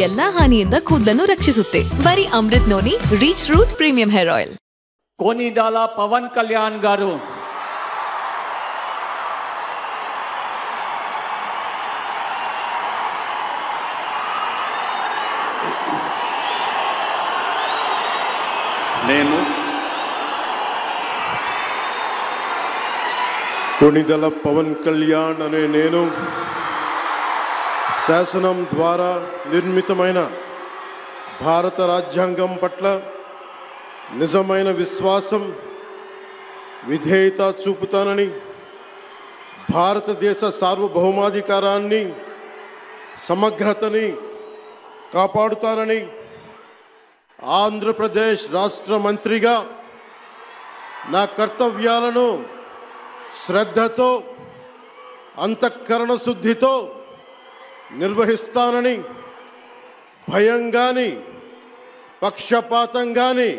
ಎಲ್ಲಾ ಹಾನಿಯಿಂದ ಕೂದಲನ್ನು ರಕ್ಷಿಸುತ್ತೆ. ಬರೀ Amrut noni reach root premium hair oil. Konidela Pawan Kalyan garu నేను కొనిదల పవన్ కళ్యాణ్ అనే నేను శాసనం ద్వారా నిర్మితమైన భారత రాజ్యాంగం పట్ల నిజమైన విశ్వాసం విధేయత చూపుతానని భారతదేశ సార్వభౌమాధికారాన్ని సమగ్రతని కాపాడుతానని ఆంధ్రప్రదేశ్ రాష్ట్ర మంత్రిగా నా కర్తవ్యాలను శ్రద్ధతో అంతఃకరణ శుద్ధితో నిర్వహిస్తానని భయం గాని పక్షపాతం గాని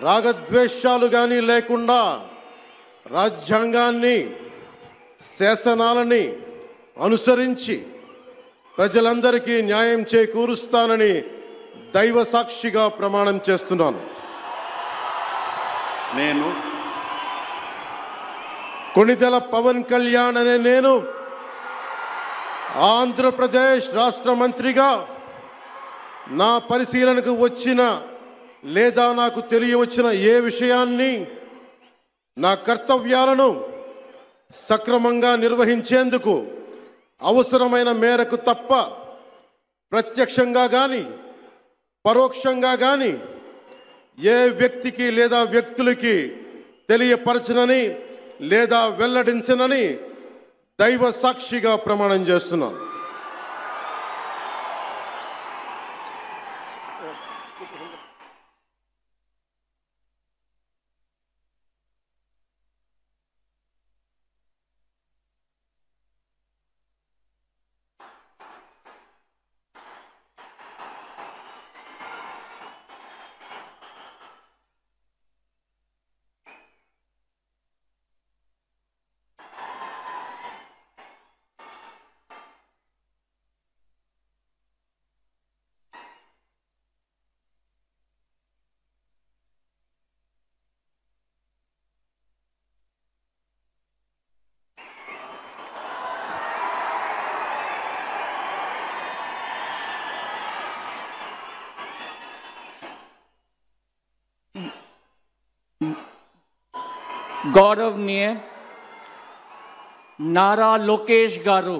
రాగద్వేషాలు గాని లేకుండా రాజ్యాంగాన్ని శాసనాలని అనుసరించి ప్రజలందరికీ న్యాయం చేకూరుస్తానని దైవ సాక్షిగా ప్రమాణం చేస్తున్నాను. నేను కొనిదెల పవన్ కళ్యాణ్ అనే నేను ఆంధ్రప్రదేశ్ రాష్ట్ర మంత్రిగా నా పరిశీలనకు వచ్చిన లేదా నాకు తెలియవచ్చిన ఏ విషయాన్ని నా కర్తవ్యాలను సక్రమంగా నిర్వహించేందుకు అవసరమైన మేరకు తప్ప ప్రత్యక్షంగా కానీ పరోక్షంగా కానీ ఏ వ్యక్తికి లేదా వ్యక్తులకి తెలియపరచనని లేదా వెల్లడించనని దైవ సాక్షిగా ప్రమాణం చేస్తున్నాను. गौरवनीय नारा लोकेश गारू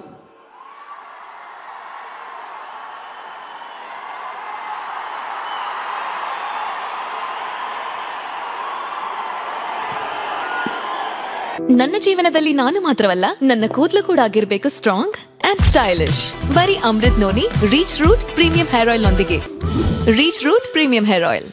ನನ್ನ ಜೀವನದಲ್ಲಿ ನಾನು ಮಾತ್ರವಲ್ಲ, ನನ್ನ ಕೂದಲು ಕೂಡ ಆಗಿರಬೇಕು ಸ್ಟ್ರಾಂಗ್ ಅಂಡ್ ಸ್ಟೈಲಿಶ್. ಬರೀ Amrut noni reach root premium hair oil ನೊಂದಿಗೆ. Reach root premium hair oil.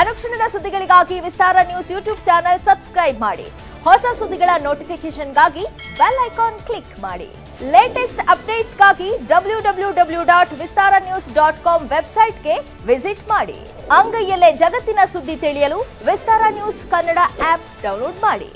ಅನುಕ್ಷಣದ ಸುದ್ದಿಗಳಿಗಾಗಿ Vistara news YouTube channel subscribe ಮಾಡಿ. ಹೊಸ ಸುದ್ದಿಗಳ ನೋಟಿಫಿಕೇಶನ್ಗಾಗಿ ಬೆಲ್ ಐಕಾನ್ ಕ್ಲಿಕ್ ಮಾಡಿ. ಲೇಟೆಸ್ಟ್ ಅಪ್ಡೇಟ್ಸ್ಗಾಗಿ www.vistaranews.com ವೆಬ್ಸೈಟ್ಗೆ ವಿಸಿಟ್ ಮಾಡಿ. ಅಂಗೈಯಲ್ಲೇ ಜಗತ್ತಿನ ಸುದ್ದಿ ತಿಳಿಯಲು Vistara news Kannada app download ಮಾಡಿ.